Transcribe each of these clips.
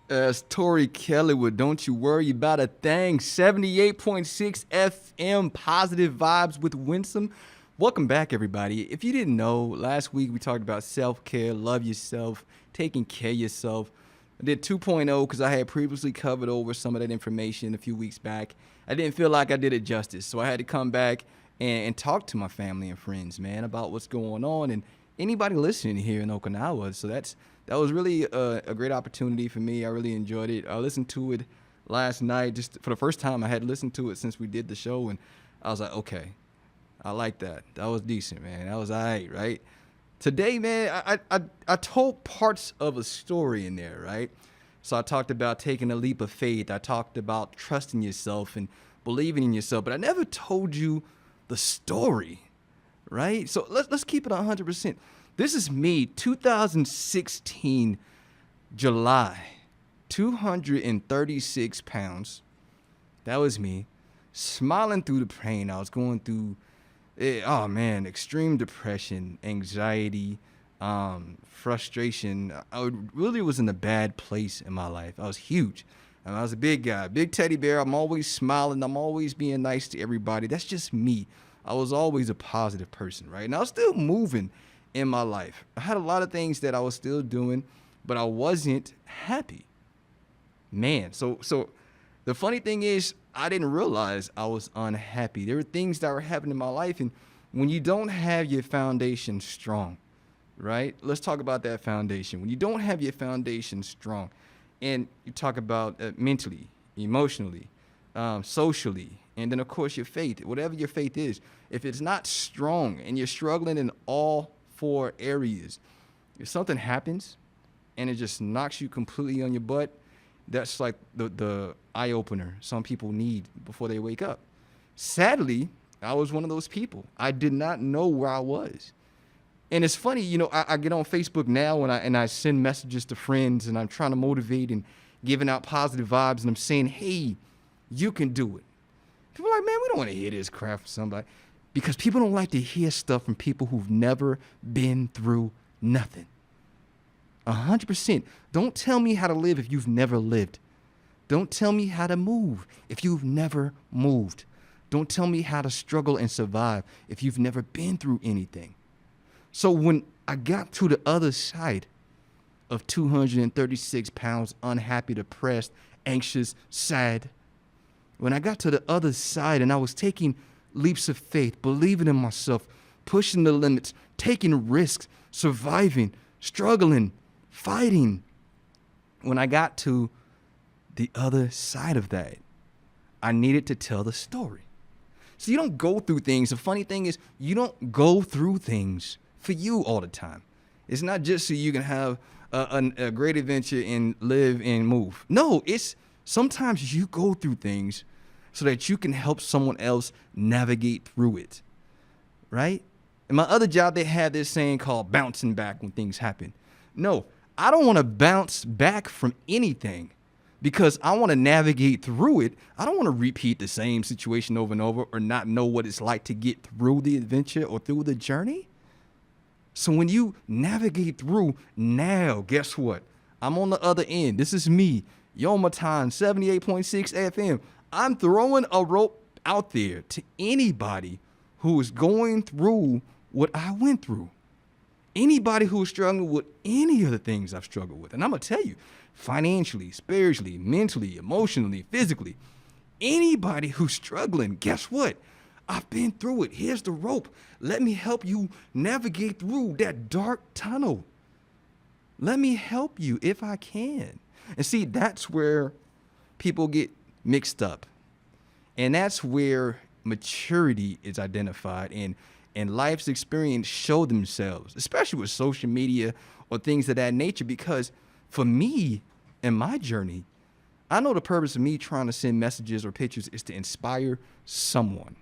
As Tori Kelly with Don't You Worry About a Thing, 78.6 FM, positive vibes with Winsome. Welcome back, everybody. If you didn't know, last week we talked about self-care, love yourself, taking care of yourself. I did 2.0 because I had previously covered over some of that information a few weeks back. I didn't feel like I did it justice, so I had to come back and talk to my family and friends, man, about what's going on and anybody listening here in Okinawa. So that was really a great opportunity for me. I really enjoyed it. I listened to it last night just for the first time. I had listened to it since we did the show, and I was like, okay, I like that. That was decent, man. That was all right? Today, man, I told parts of a story in there, right? So I talked about taking a leap of faith. I talked about trusting yourself and believing in yourself, but I never told you the story, right? So let's keep it 100%. This is me, 2016, July, 236 pounds. That was me, smiling through the pain. I was going through, extreme depression, anxiety, frustration. I really was in a bad place in my life. I was huge. I was a big guy, big teddy bear. I'm always smiling. I'm always being nice to everybody. That's just me. I was always a positive person, right? And I was still moving in my life. I had a lot of things that I was still doing, but I wasn't happy. Man, so the funny thing is, I didn't realize I was unhappy. There were things that were happening in my life, and when you don't have your foundation strong, right? Let's talk about that foundation. When you don't have your foundation strong, and you talk about mentally, emotionally, socially, and then of course your faith, whatever your faith is, if it's not strong and you're struggling in all four areas, if something happens and it just knocks you completely on your butt, that's like the eye opener some people need before they wake up. Sadly, I was one of those people. I did not know where I was. And it's funny, I get on Facebook now and I send messages to friends and I'm trying to motivate and giving out positive vibes and I'm saying, hey, you can do it. People are like, man, we don't want to hear this crap from somebody. Because people don't like to hear stuff from people who've never been through nothing. 100%. Don't tell me how to live if you've never lived. Don't tell me how to move if you've never moved. Don't tell me how to struggle and survive if you've never been through anything. So when I got to the other side of 236 pounds, unhappy, depressed, anxious, sad, when I got to the other side and I was taking leaps of faith, believing in myself, pushing the limits, taking risks, surviving, struggling, fighting, when I got to the other side of that, I needed to tell the story. So you don't go through things. The funny thing is, you don't go through things for you all the time. It's not just so you can have a great adventure and live and move. No, it's sometimes you go through things so that you can help someone else navigate through it, right? In my other job, they had this saying called bouncing back when things happen. No, I don't want to bounce back from anything because I want to navigate through it. I don't want to repeat the same situation over and over or not know what it's like to get through the adventure or through the journey. So when you navigate through now, guess what? I'm on the other end. This is me, Yoma Time, 78.6 FM. I'm throwing a rope out there to anybody who is going through what I went through. Anybody who is struggling with any of the things I've struggled with. And I'm going to tell you, financially, spiritually, mentally, emotionally, physically, anybody who's struggling, guess what? I've been through it. Here's the rope. Let me help you navigate through that dark tunnel. Let me help you if I can. And see, that's where people get mixed up. And that's where maturity is identified and life's experience show themselves, especially with social media or things of that nature. Because for me, in my journey, I know the purpose of me trying to send messages or pictures is to inspire someone.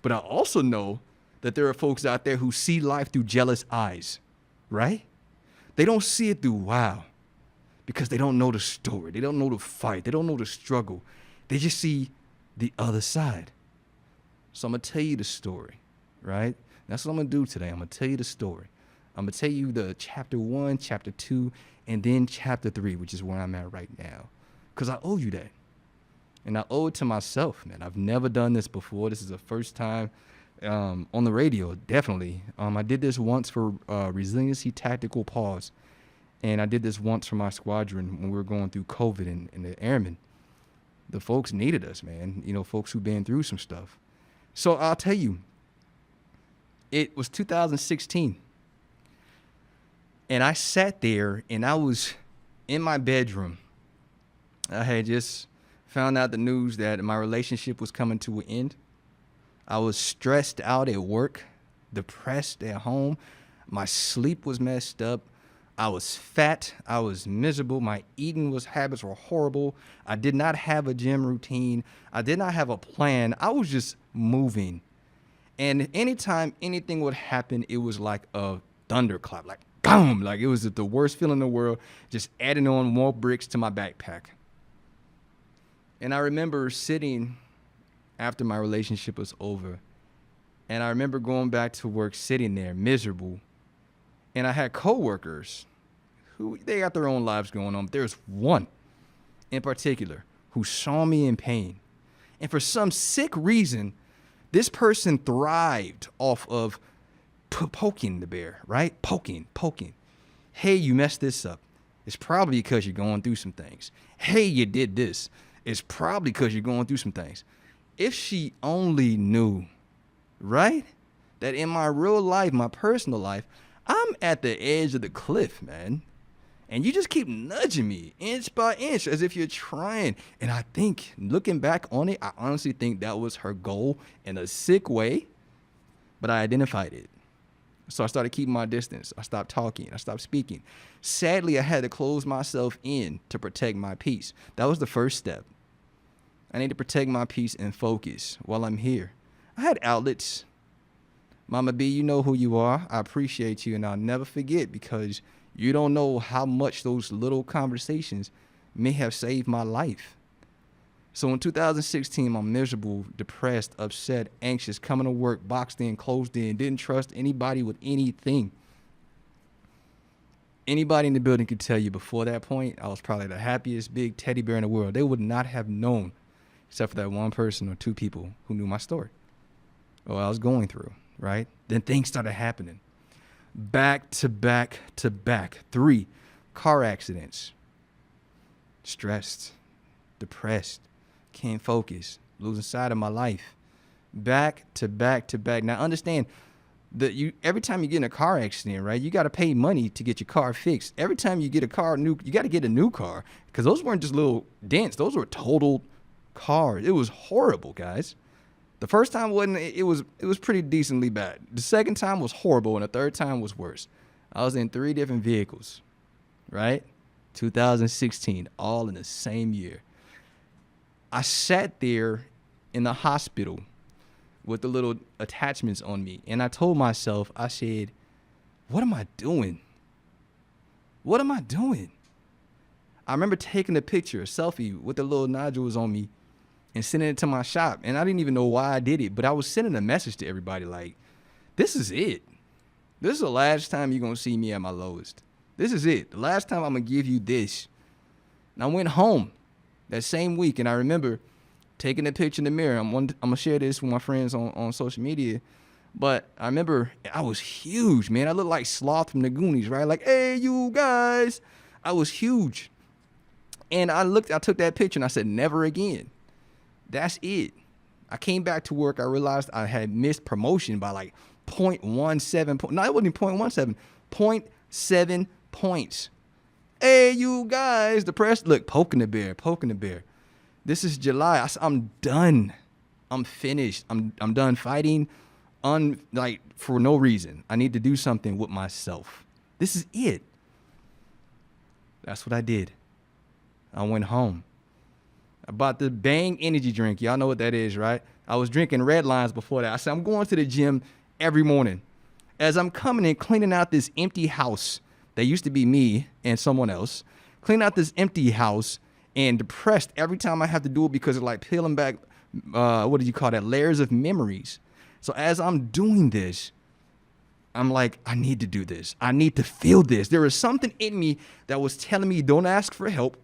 But I also know that there are folks out there who see life through jealous eyes, right? They don't see it through wow, because they don't know the story. They don't know the fight. They don't know the struggle. They just see the other side. So I'm going to tell you the story, right? That's what I'm going to do today. I'm going to tell you the story. I'm going to tell you the chapter 1, chapter 2, and then chapter 3, which is where I'm at right now. Because I owe you that. And I owe it to myself, man. I've never done this before. This is the first time on the radio, definitely. I did this once for Resiliency Tactical Pause. And I did this once for my squadron when we were going through COVID and the airmen. The folks needed us, man. You know, folks who've been through some stuff. So I'll tell you, it was 2016. And I sat there and I was in my bedroom. I had just found out the news that my relationship was coming to an end. I was stressed out at work, depressed at home. My sleep was messed up. I was fat. I was miserable. My eating habits were horrible. I did not have a gym routine. I did not have a plan. I was just moving. And anytime anything would happen, it was like a thunderclap, like boom, like it was the worst feeling in the world, just adding on more bricks to my backpack. And I remember sitting after my relationship was over, and I remember going back to work, sitting there miserable. And I had coworkers who they got their own lives going on. But there's one in particular who saw me in pain. And for some sick reason, this person thrived off of poking the bear, right? Poking. Hey, you messed this up. It's probably because you're going through some things. Hey, you did this. It's probably because you're going through some things. If she only knew, right, that in my real life, my personal life, I'm at the edge of the cliff, man. And you just keep nudging me inch by inch as if you're trying. And I think, looking back on it, I honestly think that was her goal in a sick way. But I identified it. So I started keeping my distance. I stopped talking. I stopped speaking. Sadly, I had to close myself in to protect my peace. That was the first step. I need to protect my peace and focus while I'm here. I had outlets. Mama B, you know who you are. I appreciate you, and I'll never forget, because you don't know how much those little conversations may have saved my life. So in 2016, I'm miserable, depressed, upset, anxious, coming to work, boxed in, closed in, didn't trust anybody with anything. Anybody in the building could tell you before that point, I was probably the happiest big teddy bear in the world. They would not have known, except for that one person or two people who knew my story or what I was going through, right? Then things started happening. Back to back to back. 3 car accidents. Stressed, depressed, can't focus, losing sight of my life. Back to back to back. Now understand that every time you get in a car accident, right, you got to pay money to get your car fixed. Every time you get a car you got to get a new car, because those weren't just little dents. Those were totaled cars. It was horrible, guys. The first time it was pretty decently bad. The second time was horrible, and the third time was worse. I was in 3 different vehicles, right? 2016, all in the same year. I sat there in the hospital with the little attachments on me, and I told myself, I said, what am I doing? What am I doing? I remember taking a picture, a selfie with the little nodules on me and sending it to my shop. And I didn't even know why I did it, but I was sending a message to everybody like, this is it. This is the last time you're going to see me at my lowest. This is it. The last time I'm going to give you this. And I went home that same week, and I remember taking a picture in the mirror. I'm going to share this with my friends on social media. But I remember I was huge, man. I looked like Sloth from the Goonies, right? Like, hey, you guys. I was huge. And I took that picture, and I said, never again. That's it. I came back to work. I realized I had missed promotion by like 0.17. No, it wasn't 0.17. 0.7 points. Hey, you guys. The press, look, poking the bear. This is July. I'm done. I'm finished. I'm done fighting for no reason. I need to do something with myself. This is it. That's what I did. I went home. I bought the Bang energy drink. Y'all know what that is, right? I was drinking Red Lines before that. I said, I'm going to the gym every morning. As I'm coming in, cleaning out this empty house that used to be me and someone else, cleaning out this empty house, and depressed every time I have to do it because of like peeling back, layers of memories. So as I'm doing this, I'm like, I need to do this. I need to feel this. There was something in me that was telling me, don't ask for help.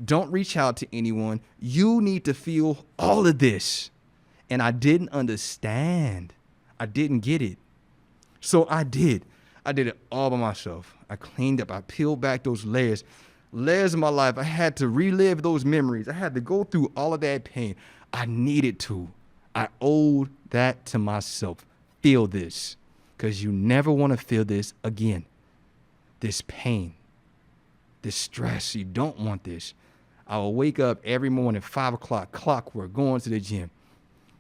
Don't reach out to anyone. You need to feel all of this. And I didn't understand. I didn't get it. So I did. I did it all by myself. I cleaned up. I peeled back those layers of my life. I had to relive those memories. I had to go through all of that pain. I needed to. I owed that to myself. Feel this, because you never want to feel this again. This pain, this stress. You don't want this. I will wake up every morning, 5 o'clock, clockwork, going to the gym.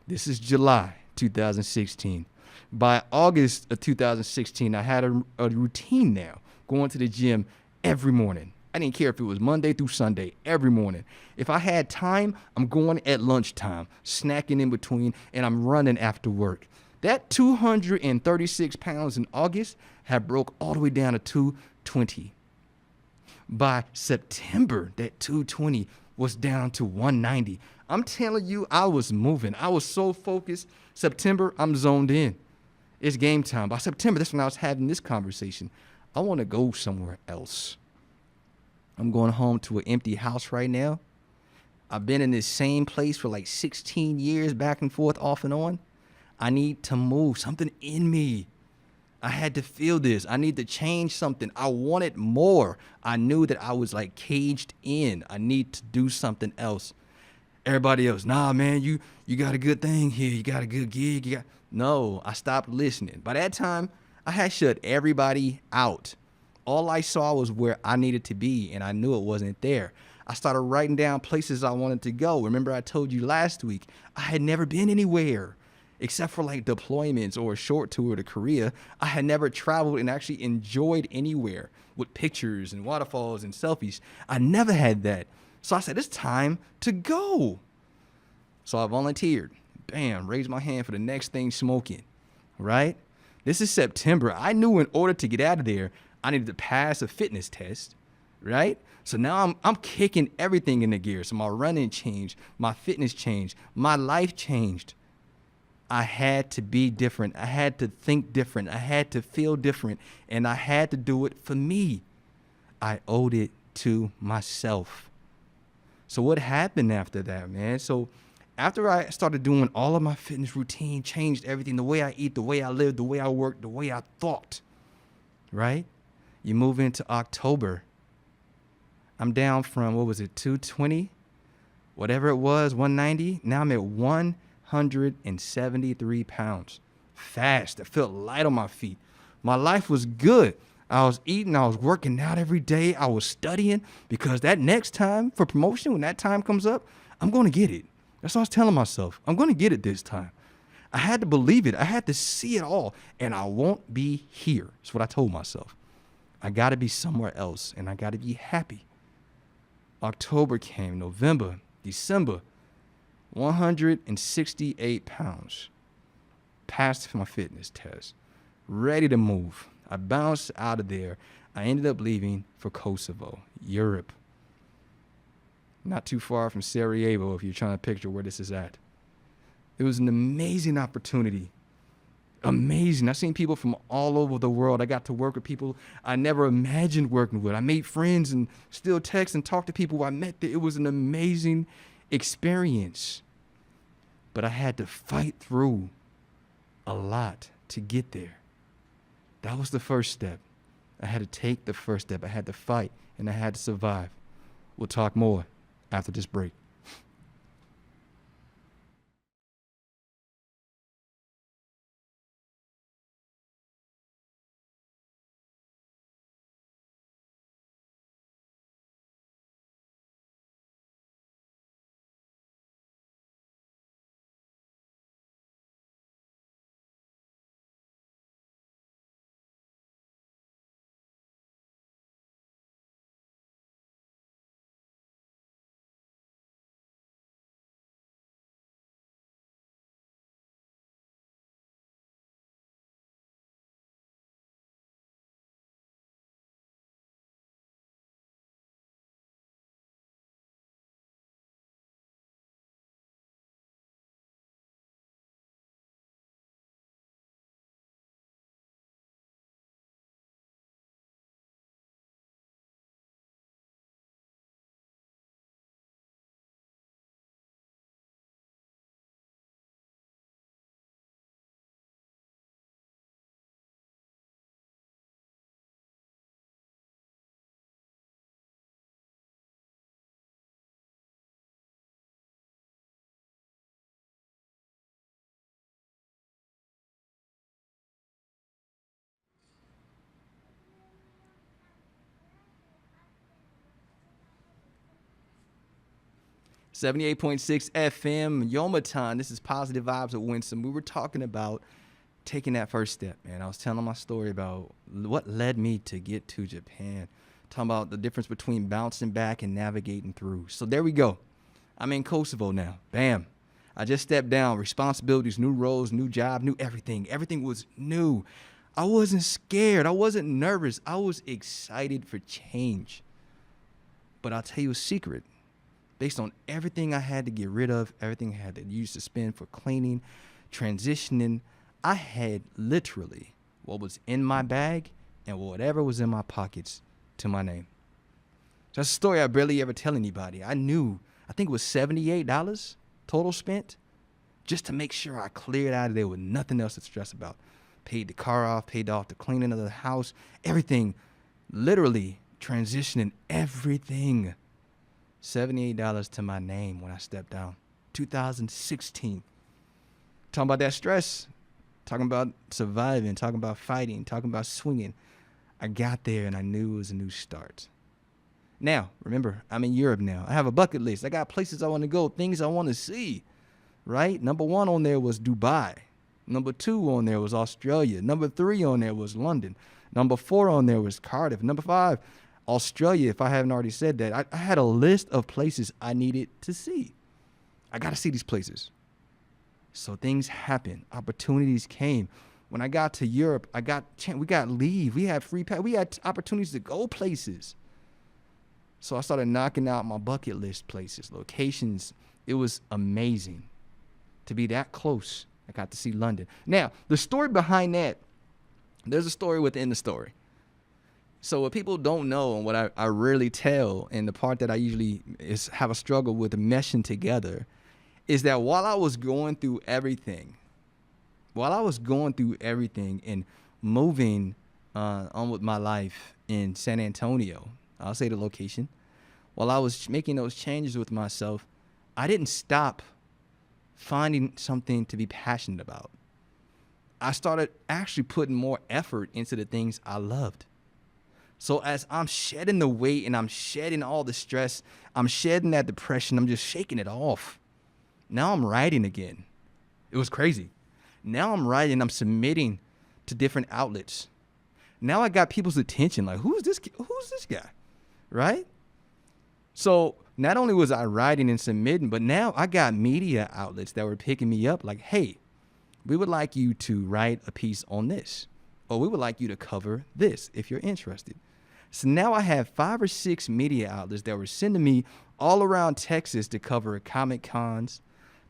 This is July 2016. By August of 2016, I had a routine now, going to the gym every morning. I didn't care if it was Monday through Sunday, every morning. If I had time, I'm going at lunchtime, snacking in between, and I'm running after work. That 236 pounds in August had broke all the way down to 220. By September, that 220 was down to 190. I'm telling you, I was moving. I was so focused. September, I'm zoned in. It's game time. By September, that's when I was having this conversation. I want to go somewhere else. I'm going home to an empty house right now. I've been in this same place for like 16 years, back and forth, off and on. I need to move. Something in me. I had to feel this. I need to change something. I wanted more. I knew that I was like caged in. I need to do something else. Everybody else, nah, man, you got a good thing here. You got a good gig. No, I stopped listening. By that time, I had shut everybody out. All I saw was where I needed to be, and I knew it wasn't there. I started writing down places I wanted to go. Remember, I told you last week, I had never been anywhere except for like deployments or a short tour to Korea. I had never traveled and actually enjoyed anywhere with pictures and waterfalls and selfies. I never had that. So I said, it's time to go. So I volunteered. Bam, raised my hand for the next thing smoking, right? This is September. I knew in order to get out of there, I needed to pass a fitness test, right? So now I'm kicking everything into gear. So my running changed, my fitness changed, my life changed. I had to be different. I had to think different. I had to feel different. And I had to do it for me. I owed it to myself. So what happened after that, man? So after I started doing all of my fitness routine, changed everything, the way I eat, the way I live, the way I work, the way I thought, right? You move into October. I'm down from, 220? Whatever it was, 190. Now I'm at 173 pounds. Fast. I felt light on my feet. My life was good. I was eating. I was working out every day. I was studying, because that next time for promotion, when that time comes up, I'm going to get it. That's what I was telling myself. I'm going to get it this time. I had to believe it. I had to see it all. And I won't be here. That's what I told myself. I got to be somewhere else, and I got to be happy. October came, November, December, 168 pounds. Passed my fitness test. Ready to move. I bounced out of there. I ended up leaving for Kosovo, Europe. Not too far from Sarajevo, if you're trying to picture where this is at. It was an amazing opportunity. Amazing. I've seen people from all over the world. I got to work with people I never imagined working with. I made friends and still text and talk to people I met there. It was an amazing experience. But I had to fight through a lot to get there. That was the first step. I had to take the first step. I had to fight, and I had to survive. We'll talk more after this break. 78.6 FM, Yomaton. This is Positive Vibes with Winsome. We were talking about taking that first step, man. I was telling my story about what led me to get to Japan. Talking about the difference between bouncing back and navigating through. So there we go. I'm in Kosovo now. Bam. I just stepped down. Responsibilities, new roles, new job, new everything. Everything was new. I wasn't scared. I wasn't nervous. I was excited for change. But I'll tell you a secret. Based on everything I had to get rid of, everything I had to use to spend for cleaning, transitioning, I had literally what was in my bag and whatever was in my pockets to my name. That's a story I barely ever tell anybody. I think it was $78 total spent just to make sure I cleared out of there with nothing else to stress about. Paid the car off, paid off the cleaning of the house, everything, literally transitioning everything. $78 to my name when I stepped down. 2016. Talking about that stress, talking about surviving, talking about fighting, talking about swinging. I got there and I knew it was a new start. Now, remember, I'm in Europe now. I have a bucket list. I got places I want to go, things I want to see, right? Number 1 on there was Dubai. Number 2 on there was Australia. Number 3 on there was London. Number 4 on there was Cardiff. Number 5, Australia, if I haven't already said that. I had a list of places I needed to see. I got to see these places. So things happened. Opportunities came. When I got to Europe, we got leave. We had free pass. We had opportunities to go places. So I started knocking out my bucket list places, locations. It was amazing to be that close. I got to see London. Now, the story behind that, there's a story within the story. So what people don't know and what I rarely tell, and the part that I usually have a struggle with meshing together, is that while I was going through everything and moving on with my life in San Antonio, I'll say the location, while I was making those changes with myself, I didn't stop finding something to be passionate about. I started actually putting more effort into the things I loved. So as I'm shedding the weight and I'm shedding all the stress, I'm shedding that depression, I'm just shaking it off. Now I'm writing again. It was crazy. Now I'm writing, I'm submitting to different outlets. Now I got people's attention. Like, who's this guy? Right? So not only was I writing and submitting, but now I got media outlets that were picking me up like, hey, we would like you to write a piece on this, or we would like you to cover this if you're interested. So now I have 5 or 6 media outlets that were sending me all around Texas to cover Comic Cons.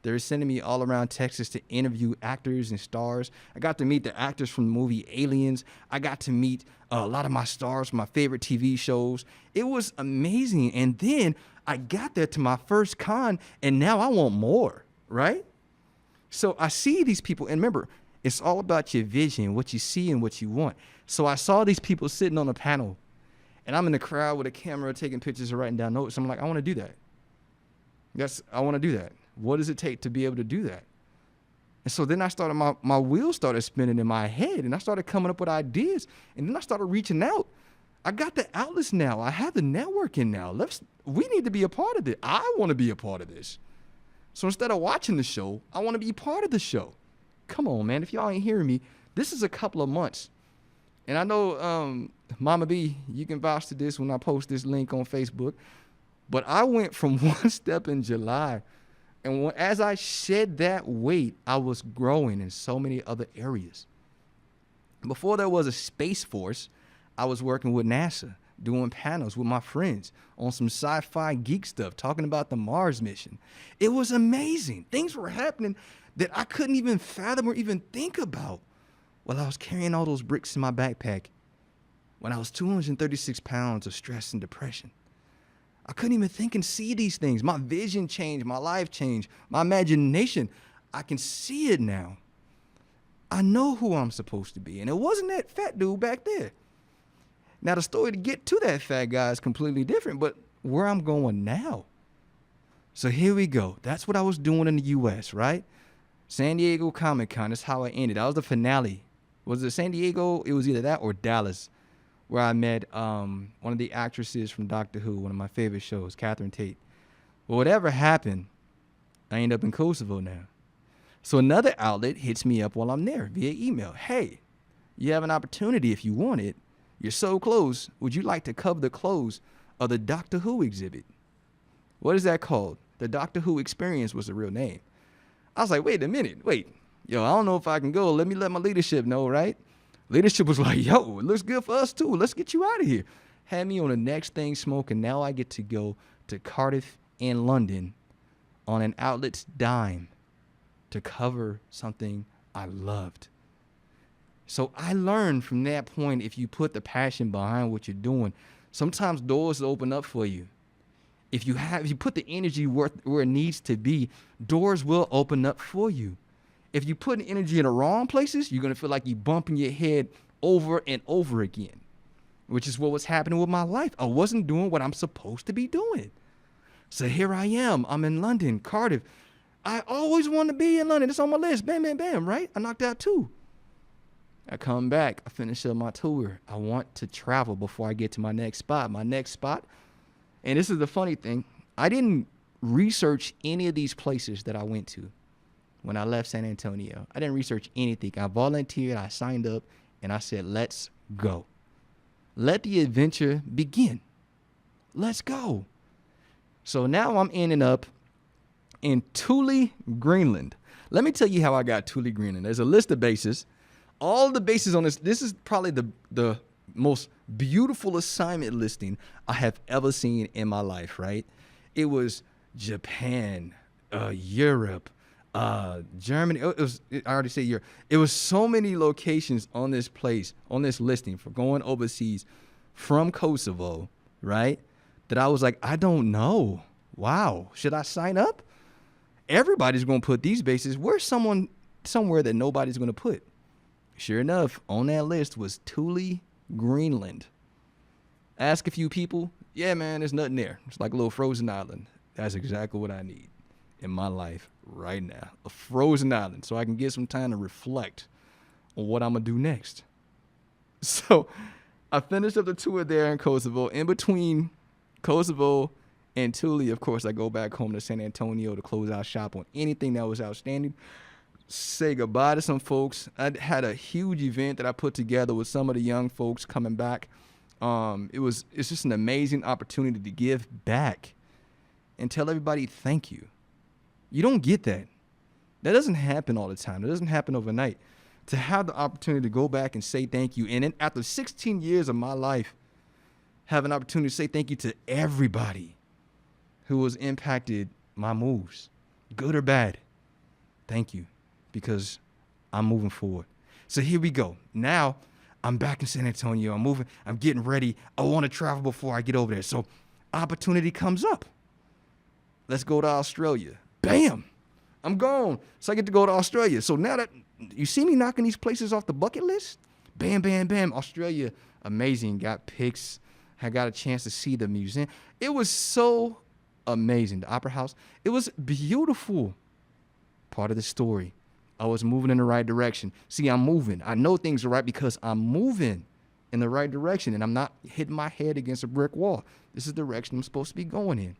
They were sending me all around Texas to interview actors and stars. I got to meet the actors from the movie Aliens. I got to meet a lot of my stars from my favorite TV shows. It was amazing. And then I got there to my first con, and now I want more, right? So I see these people, and remember, it's all about your vision, what you see and what you want. So I saw these people sitting on a panel, and I'm in the crowd with a camera taking pictures and writing down notes. I'm like, I want to do that. I want to do that. What does it take to be able to do that? And so then I started, my wheels started spinning in my head, and I started coming up with ideas, and then I started reaching out. I got the outlets now. I have the networking now. We need to be a part of it. I want to be a part of this. So instead of watching the show, I want to be part of the show. Come on, man. If y'all ain't hearing me, this is a couple of months. And I know, Mama B, you can vouch to this when I post this link on Facebook. But I went from one step in July. And as I shed that weight, I was growing in so many other areas. Before there was a Space Force, I was working with NASA, doing panels with my friends on some sci-fi geek stuff, talking about the Mars mission. It was amazing. Things were happening that I couldn't even fathom or even think about while I was carrying all those bricks in my backpack when I was 236 pounds of stress and depression. I couldn't even think and see these things. My vision changed, my life changed, my imagination. I can see it now. I know who I'm supposed to be. And it wasn't that fat dude back there. Now, the story to get to that fat guy is completely different, but where I'm going now. So here we go. That's what I was doing in the U.S., right? San Diego Comic-Con, that's how I ended. That was the finale. Was it San Diego? It was either that or Dallas, where I met one of the actresses from Doctor Who, one of my favorite shows, Catherine Tate. Well, whatever happened, I end up in Kosovo now. So another outlet hits me up while I'm there via email. Hey, you have an opportunity if you want it. You're so close. Would you like to cover the close of the Doctor Who exhibit? What is that called? The Doctor Who Experience was the real name. I was like, wait a minute. Wait. Yo, I don't know if I can go. Let me let my leadership know, right? Leadership was like, yo, it looks good for us too. Let's get you out of here. Had me on the next thing smoking. Now I get to go to Cardiff and London on an outlet's dime to cover something I loved. So I learned from that point, if you put the passion behind what you're doing, sometimes doors open up for you. If you put the energy where it needs to be, doors will open up for you. If you put energy in the wrong places, you're going to feel like you're bumping your head over and over again, which is what was happening with my life. I wasn't doing what I'm supposed to be doing. So here I am. I'm in London, Cardiff. I always wanted to be in London. It's on my list. Bam, bam, bam, right? I knocked out 2. I come back. I finish up my tour. I want to travel before I get to my next spot. And this is the funny thing. I didn't research any of these places that I went to when I left San Antonio. I didn't research anything. I volunteered. I signed up. And I said, let's go. Let the adventure begin. Let's go. So now I'm ending up in Thule, Greenland. Let me tell you how I got Thule, Greenland. There's a list of bases. All the bases on this is probably the most beautiful assignment listing I have ever seen in my life, right? It was Japan, Europe, Germany. I already said Europe. It was so many locations on this listing for going overseas from Kosovo, right? That I was like, I don't know. Wow. Should I sign up? Everybody's going to put these bases. Where's somewhere that nobody's going to put? Sure enough, on that list was Thule, Greenland. Ask a few people. Yeah, man, there's nothing there. It's like a little frozen island. That's exactly what I need in my life right now. A frozen island so I can get some time to reflect on what I'm going to do next. So I finished up the tour there in Kosovo. In between Kosovo and Thule, of course, I go back home to San Antonio to close out shop on anything that was outstanding. Say goodbye to some folks. I had a huge event that I put together with some of the young folks coming back. It's just an amazing opportunity to give back and tell everybody thank you. You don't get that. That doesn't happen all the time. It doesn't happen overnight. To have the opportunity to go back and say thank you, and then after 16 years of my life, have an opportunity to say thank you to everybody who has impacted my moves, good or bad. Thank you, because I'm moving forward. So here we go. Now I'm back in San Antonio. I'm moving. I'm getting ready. I want to travel before I get over there. So opportunity comes up. Let's go to Australia. Bam. I'm gone. So I get to go to Australia. So now that you see me knocking these places off the bucket list, bam, bam, bam. Australia, amazing. Got pics. I got a chance to see the museum. It was so amazing. The Opera House. It was beautiful. Part of the story. I was moving in the right direction. See, I'm moving. I know things are right because I'm moving in the right direction and I'm not hitting my head against a brick wall. This is the direction I'm supposed to be going in.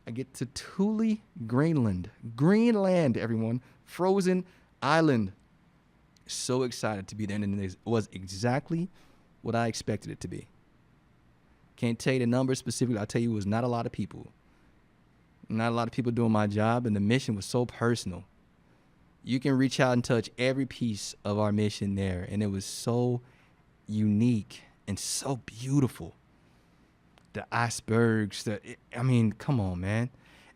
I get to Thule, Greenland. Greenland, everyone. Frozen island. So excited to be there, and it was exactly what I expected it to be. Can't tell you the numbers specifically. I'll tell you it was not a lot of people. Not a lot of people doing my job, and the mission was so personal. You can reach out and touch every piece of our mission there, and it was so unique and so beautiful. The icebergs, come on, man.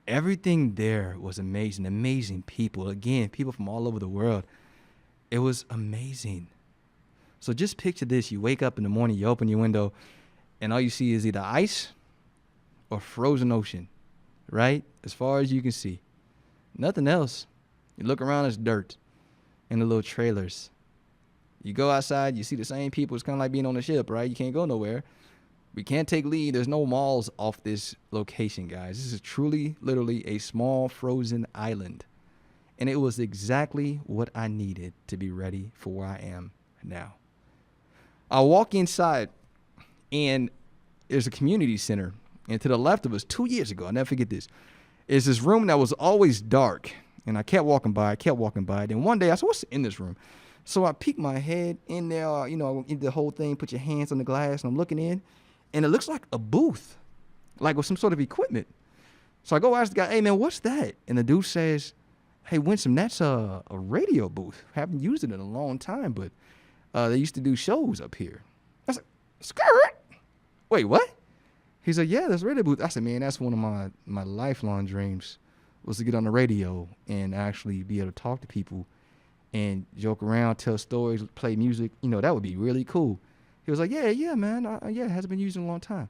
Everything there was amazing. Amazing people. Again, people from all over the world. It was amazing. So just picture this. You wake up in the morning, you open your window, and all you see is either ice or frozen ocean, right? As far as you can see. Nothing else. You look around, it's dirt and the little trailers. You go outside, you see the same people. It's kind of like being on a ship, right? You can't go nowhere. We can't take leave. There's no malls off this location, guys. This is truly, literally a small frozen island. And it was exactly what I needed to be ready for where I am now. I walk inside, and there's a community center And to the left of us 2 years ago, I'll never forget this, is this room that was always dark. And I kept walking by. Then one day I said, what's in this room? So I peeked my head in there, in the whole thing, put your hands on the glass, and I'm looking in. And it looks like a booth, like with some sort of equipment. So I go ask the guy, hey, man, what's that? And the dude says, hey, Winsome, that's a radio booth. Haven't used it in a long time, but they used to do shows up here. I said, skirt? Wait, what? He said, yeah, that's a radio booth. I said, man, that's one of my lifelong dreams, was to get on the radio and actually be able to talk to people and joke around, tell stories, play music. That would be really cool. He was like, yeah, man. It hasn't been used in a long time.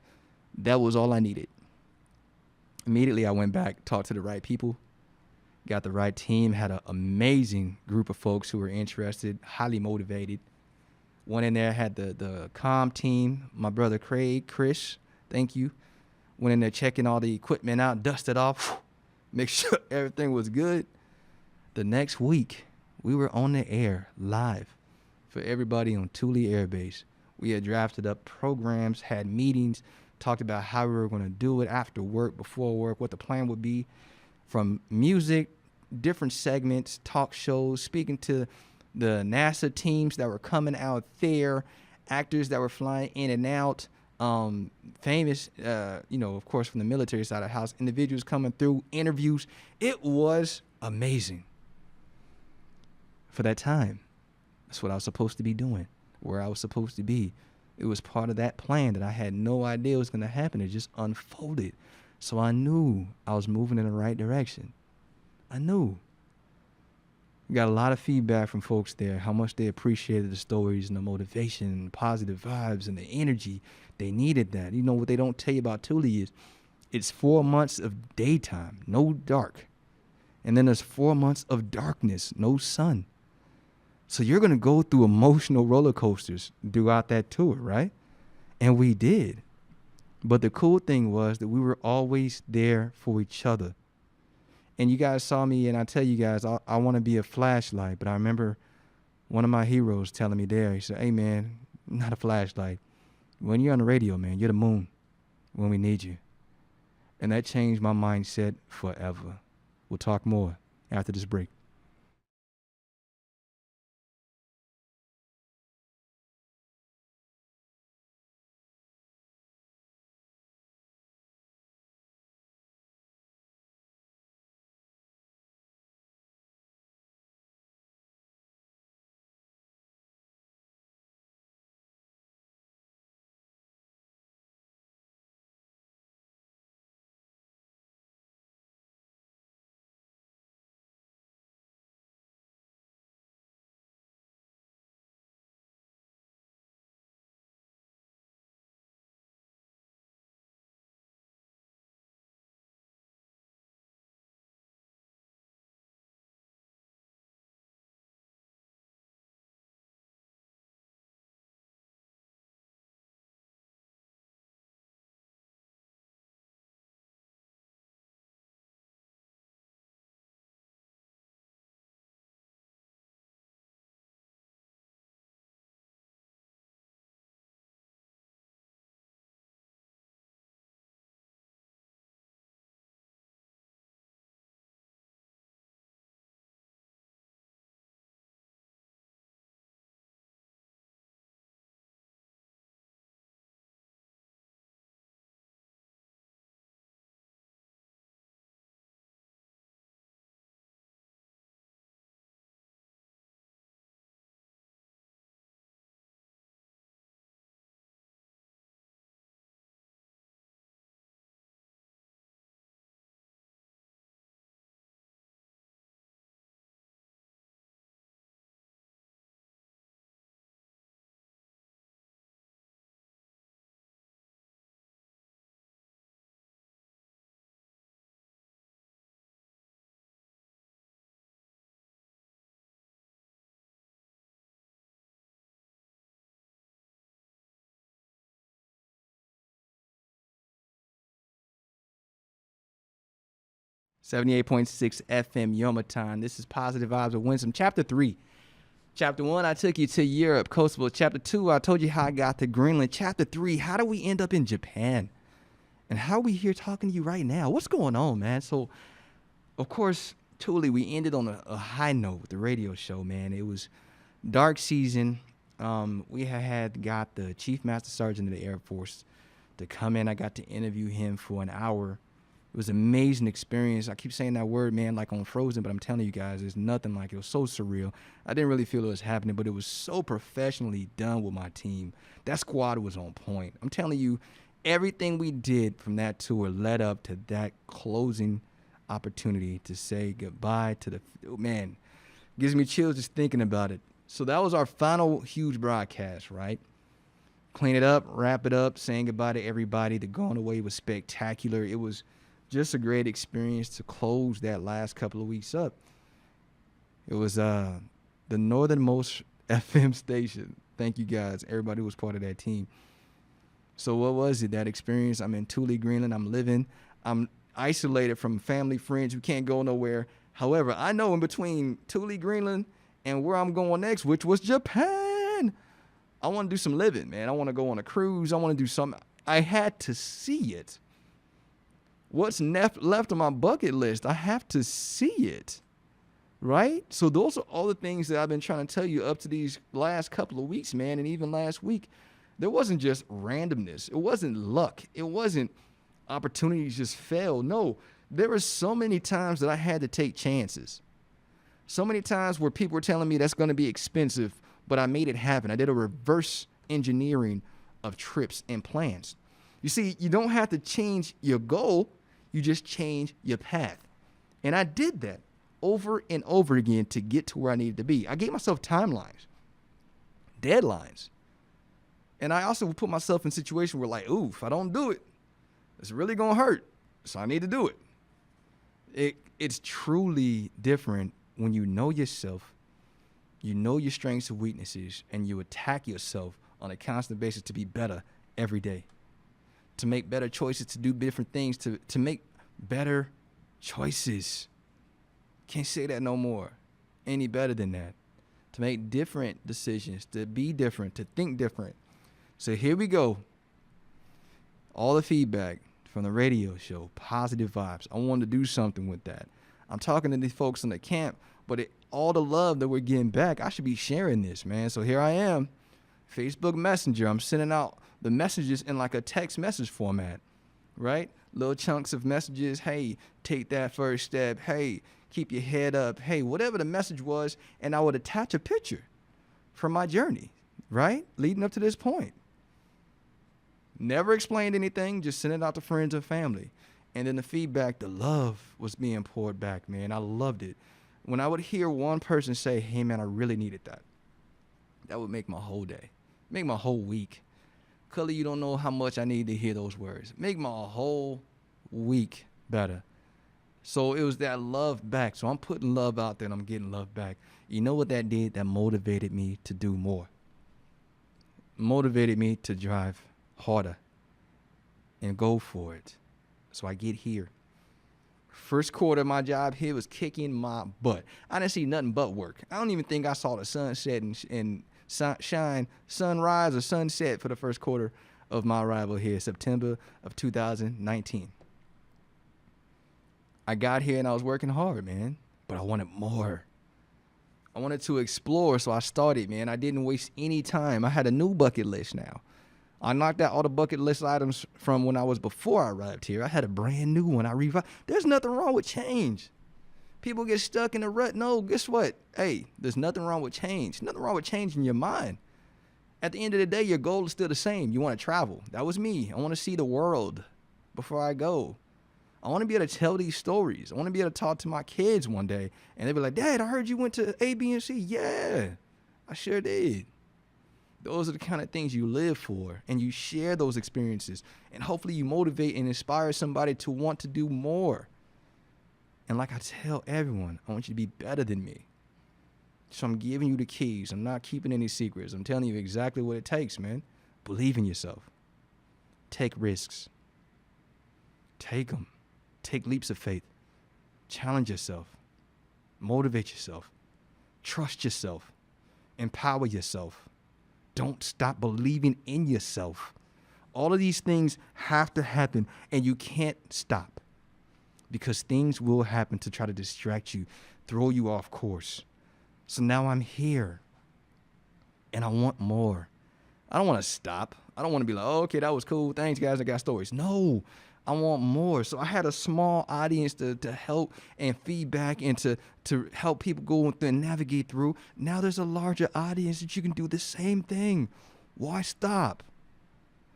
That was all I needed. Immediately, I went back, talked to the right people, got the right team, had an amazing group of folks who were interested, highly motivated. One in there had the comm team, my brother Chris, thank you. Went in there checking all the equipment out, dusted off, make sure everything was good. The next week, we were on the air live for everybody on Thule Air Base. We had drafted up programs, had meetings, talked about how we were going to do it after work, before work, what the plan would be, from music, different segments, talk shows, speaking to the NASA teams that were coming out there, actors that were flying in and out, famous, of course, from the military side of the house, individuals coming through, interviews. It was amazing for that time. That's what I was supposed to be doing, where I was supposed to be. It was part of that plan that I had no idea was going to happen. It just unfolded. So I knew I was moving in the right direction. I knew. We got a lot of feedback from folks there, how much they appreciated the stories and the motivation and positive vibes and the energy. They needed that. What they don't tell you about Thule is it's 4 months of daytime, no dark. And then there's 4 months of darkness, no sun. So you're going to go through emotional roller coasters throughout that tour, right? And we did. But the cool thing was that we were always there for each other. And you guys saw me, and I tell you guys, I want to be a flashlight. But I remember one of my heroes telling me there, he said, hey, man, not a flashlight. When you're on the radio, man, you're the moon when we need you. And that changed my mindset forever. We'll talk more after this break. .6 FM Yomaton. This is Positive Vibes with Winsome. Chapter 3. Chapter 1, I took you to Europe, Kosovo. Chapter 2, I told you how I got to Greenland. Chapter 3, how do we end up in Japan? And how are we here talking to you right now? What's going on, man? So, of course, truly, we ended on a high note with the radio show, man. It was dark season. We got the Chief Master Sergeant of the Air Force to come in. I got to interview him for an hour. It was an amazing experience. I keep saying that word, man, like on Frozen, but I'm telling you guys, it's nothing like it. It was so surreal. I didn't really feel it was happening, but it was so professionally done with my team. That squad was on point. I'm telling you, everything we did from that tour led up to that closing opportunity to say goodbye to the man. Gives me chills just thinking about it. So that was our final huge broadcast, right? Clean it up, wrap it up, saying goodbye to everybody. The going away was spectacular. It was just a great experience to close that last couple of weeks up. It was the northernmost FM station. Thank you guys, everybody who was part of that team. So what was it, that experience? I'm in Thule, Greenland. I'm isolated from family, friends. We can't go nowhere. However, I know in between Thule, Greenland, and where I'm going next, which was Japan, I want to do some living, man. I want to go on a cruise. I want to do something. I had to see it. What's left on my bucket list? I have to see it, right? So those are all the things that I've been trying to tell you up to these last couple of weeks, man, and even last week. There wasn't just randomness. It wasn't luck. It wasn't opportunities just fell. No, there were so many times that I had to take chances. So many times where people were telling me that's going to be expensive, but I made it happen. I did a reverse engineering of trips and plans. You see, you don't have to change your goal. You just change your path. And I did that over and over again to get to where I needed to be. I gave myself timelines, deadlines. And I also would put myself in a situation where, like, ooh, if I don't do it, it's really going to hurt. So I need to do it. It's truly different when you know yourself, you know your strengths and weaknesses, and you attack yourself on a constant basis to be better every day, to make better choices, to do different things, to make better choices. Can't say that no more. Any better than that. To make different decisions, to be different, to think different. So here we go. All the feedback from the radio show, positive vibes. I wanted to do something with that. I'm talking to these folks in the camp, but all the love that we're getting back, I should be sharing this, man. So here I am, Facebook Messenger. I'm sending out the messages in like a text message format, right? Little chunks of messages. Hey, take that first step. Hey, keep your head up. Hey, whatever the message was. And I would attach a picture from my journey, right? Leading up to this point. Never explained anything, just sent it out to friends and family. And then the feedback, the love was being poured back, man. I loved it. When I would hear one person say, hey, man, I really needed that, that would make my whole day, make my whole week. Cully, you don't know how much I need to hear those words. Make my whole week better. So it was that love back. So I'm putting love out there and I'm getting love back. You know what that did? That motivated me to do more. Motivated me to drive harder and go for it. So I get here. First quarter of my job here was kicking my butt. I didn't see nothing but work. I don't even think I saw the sunset and shine, sunrise or sunset for the first quarter of my arrival here, September of 2019. I got here and I was working hard, man, but I wanted more. I wanted to explore, so I started, man. I didn't waste any time. I had a new bucket list now. I knocked out all the bucket list items from when I was before I arrived here. I had a brand new one. There's nothing wrong with change. People get stuck in a rut. No, guess what? Hey, there's nothing wrong with change. Nothing wrong with changing your mind. At the end of the day, your goal is still the same. You want to travel. That was me. I want to see the world before I go. I want to be able to tell these stories. I want to be able to talk to my kids one day. And they'll be like, Dad, I heard you went to A, B, and C. Yeah, I sure did. Those are the kind of things you live for, and you share those experiences, and hopefully you motivate and inspire somebody to want to do more. And like I tell everyone, I want you to be better than me. So I'm giving you the keys. I'm not keeping any secrets. I'm telling you exactly what it takes, man. Believe in yourself. Take risks. Take them. Take leaps of faith. Challenge yourself. Motivate yourself. Trust yourself. Empower yourself. Don't stop believing in yourself. All of these things have to happen, and you can't stop because things will happen to try to distract you, throw you off course. So now I'm here, and I want more. I don't want to stop. I don't want to be like, oh, okay, that was cool. Thanks, guys. I got stories. No, I want more. So I had a small audience to help and feedback and to help people go through and navigate through. Now there's a larger audience that you can do the same thing. Why stop?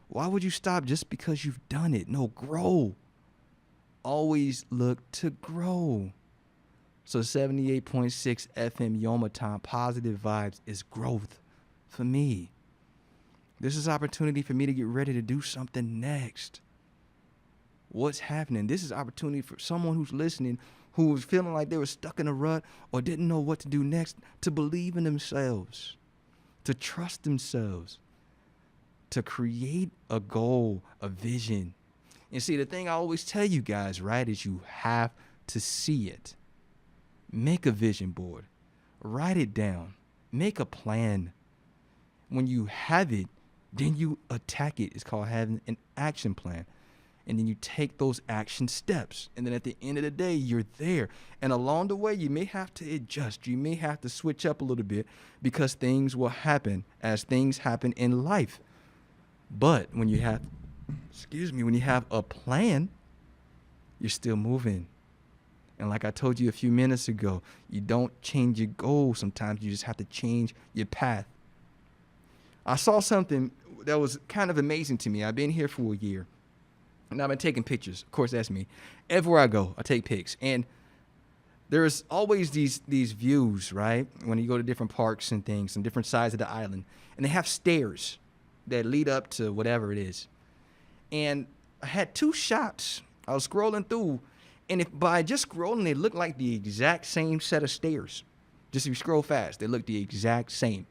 Why would you stop just because you've done it? No, grow. Always look to grow. So 78.6 FM Yoma Time, positive vibes is growth for me. This is opportunity for me to get ready to do something next. What's happening? This is opportunity for someone who's listening, who was feeling like they were stuck in a rut or didn't know what to do next, to believe in themselves, to trust themselves, to create a goal, a vision. And see, the thing I always tell you guys, right, is you have to see it. Make a vision board. Write it down. Make a plan. When you have it, then you attack it. It's called having an action plan. And then you take those action steps. And then at the end of the day, you're there. And along the way, you may have to adjust. You may have to switch up a little bit because things will happen as things happen in life. But when you have, when you have a plan, you're still moving. And like I told you a few minutes ago, you don't change your goal. Sometimes you just have to change your path. I saw something that was kind of amazing to me. I've been here for a year. And I've been taking pictures. Of course, that's me. Everywhere I go, I take pics. And there's always these views, right? When you go to different parks and things on different sides of the island. And they have stairs that lead up to whatever it is. And I had two shots. I was scrolling through. And if by just scrolling, they look like the exact same set of stairs. Just if you scroll fast, they look the exact same.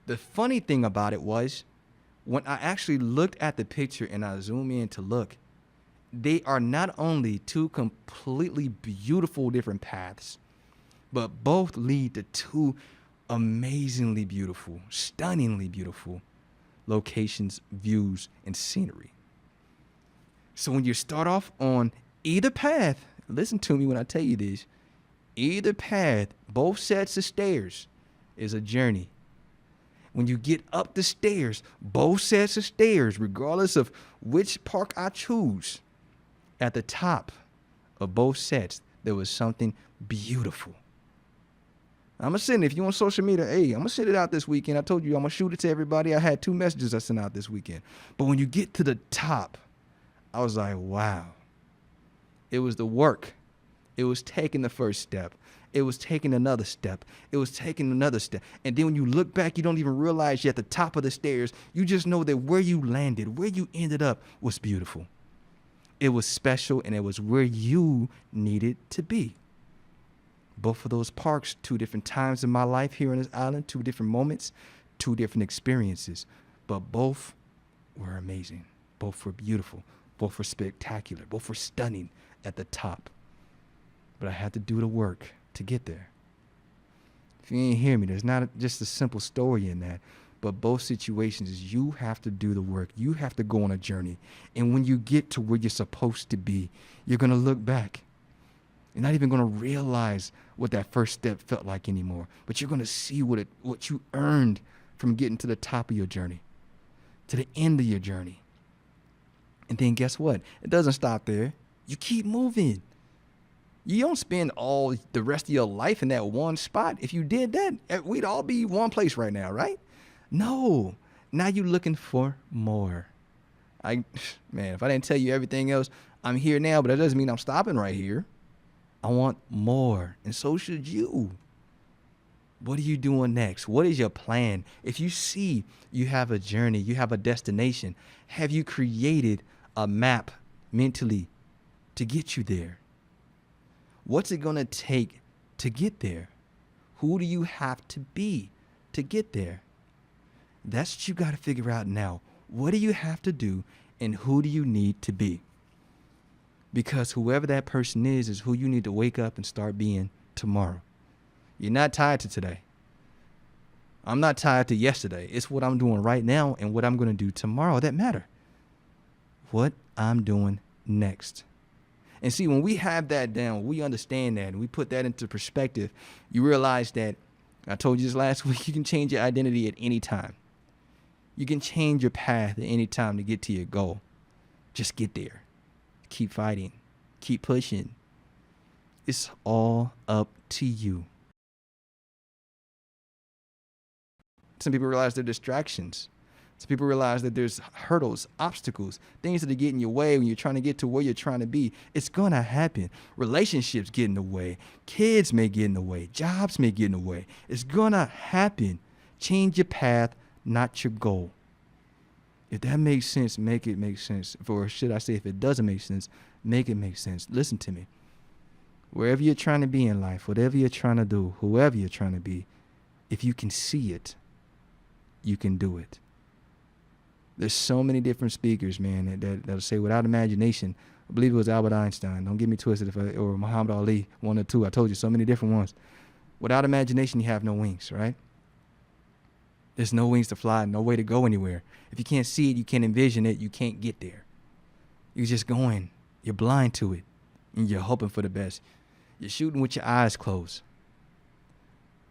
The funny thing about it was, when I actually looked at the picture and I zoom in to look, they are not only two completely beautiful different paths, but both lead to two amazingly beautiful, stunningly beautiful locations, views, and scenery. So when you start off on either path, listen to me when I tell you this, either path, both sets of stairs, is a journey. When you get up the stairs, both sets of stairs, regardless of which park I choose, at the top of both sets, there was something beautiful. I'm going to send it. If you on social media, hey, I'm going to send it out this weekend. I told you I'm going to shoot it to everybody. I had 2 messages I sent out this weekend. But when you get to the top, I was like, wow. It was the work. It was taking the first step. It was taking another step. It was taking another step. And then when you look back, you don't even realize you're at the top of the stairs. You just know that where you landed, where you ended up was beautiful. It was special, and it was where you needed to be. Both of those parks, 2 different times in my life here on this island, 2 different moments, 2 different experiences. But both were amazing. Both were beautiful. Both were spectacular. Both were stunning at the top. But I had to do the work to get there. If you ain't hear me, there's not just a simple story in that, but both situations is you have to do the work. You have to go on a journey. And when you get to where you're supposed to be, you're going to look back. You're not even going to realize what that first step felt like anymore, but you're going to see what you earned from getting to the top of your journey, to the end of your journey. And then guess what? It doesn't stop there. You keep moving. You don't spend all the rest of your life in that one spot. If you did that, we'd all be one place right now, right? No. Now you're looking for more. Man, if I didn't tell you everything else, I'm here now, but that doesn't mean I'm stopping right here. I want more, and so should you. What are you doing next? What is your plan? If you see you have a journey, you have a destination, have you created a map mentally to get you there? What's it going to take to get there? Who do you have to be to get there? That's what you got to figure out now. What do you have to do, and who do you need to be? Because whoever that person is who you need to wake up and start being tomorrow. You're not tied to today. I'm not tied to yesterday. It's what I'm doing right now and what I'm going to do tomorrow that matter. what I'm doing next. And see, when we have that down, we understand that, and we put that into perspective, you realize that, I told you this last week, you can change your identity at any time. You can change your path at any time to get to your goal. Just get there. Keep fighting. Keep pushing. It's all up to you. Some people realize they're distractions. Some people realize that there's hurdles, obstacles, things that are getting in your way when you're trying to get to where you're trying to be. It's going to happen. Relationships get in the way. Kids may get in the way. Jobs may get in the way. It's going to happen. Change your path, not your goal. If that makes sense, make it make sense. Or should I say, if it doesn't make sense, make it make sense. Listen to me. Wherever you're trying to be in life, whatever you're trying to do, whoever you're trying to be, if you can see it, you can do it. There's so many different speakers, man, that'll say without imagination. I believe it was Albert Einstein. Don't get me twisted, or Muhammad Ali, one or two. I told you so many different ones. Without imagination, you have no wings, right? There's no wings to fly, no way to go anywhere. If you can't see it, you can't envision it, you can't get there. You're just going. You're blind to it, and you're hoping for the best. You're shooting with your eyes closed.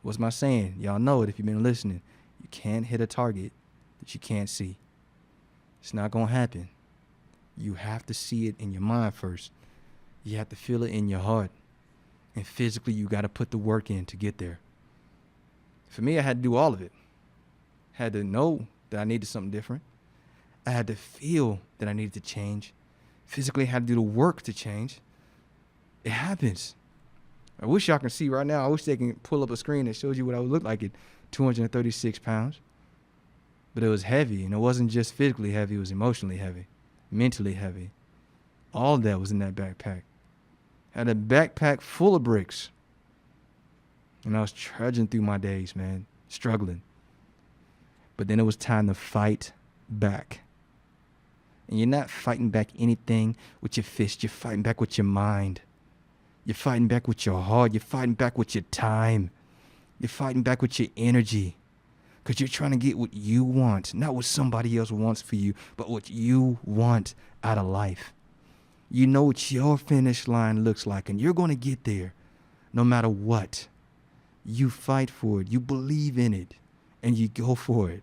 What's my saying? Y'all know it if you've been listening. You can't hit a target that you can't see. It's not going to happen. You have to see it in your mind first. You have to feel it in your heart. And physically, you got to put the work in to get there. For me, I had to do all of it. I had to know that I needed something different. I had to feel that I needed to change. Physically, I had to do the work to change. It happens. I wish y'all can see right now. I wish they can pull up a screen that shows you what I would look like at 236 pounds. But it was heavy, and it wasn't just physically heavy, it was emotionally heavy, mentally heavy. All of that was in that backpack. I had a backpack full of bricks. And I was trudging through my days, man, struggling. But then it was time to fight back. And you're not fighting back anything with your fist, you're fighting back with your mind. You're fighting back with your heart, you're fighting back with your time. You're fighting back with your energy. Because you're trying to get what you want, not what somebody else wants for you, but what you want out of life. You know what your finish line looks like, and you're going to get there no matter what. You fight for it. You believe in it, and you go for it.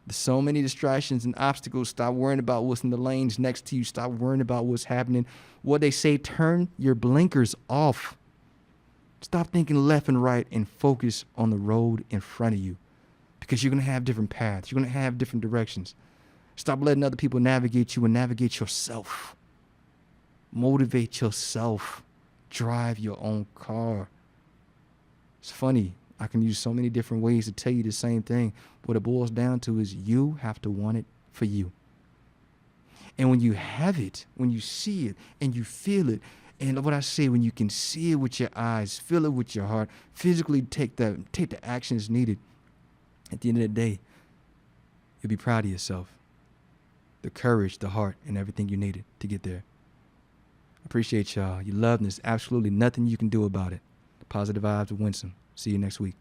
There's so many distractions and obstacles. Stop worrying about what's in the lanes next to you. Stop worrying about what's happening. What they say, turn your blinkers off. Stop thinking left and right and focus on the road in front of you. Because you're going to have different paths. You're going to have different directions. Stop letting other people navigate you and navigate yourself. Motivate yourself. Drive your own car. It's funny. I can use so many different ways to tell you the same thing. What it boils down to is you have to want it for you. And when you have it, when you see it and you feel it, and what I say, when you can see it with your eyes, feel it with your heart, physically take the actions needed, at the end of the day, you'll be proud of yourself. The courage, the heart, and everything you needed to get there. I appreciate y'all. Your love, and there's absolutely nothing you can do about it. Positive vibes with Winsome. See you next week.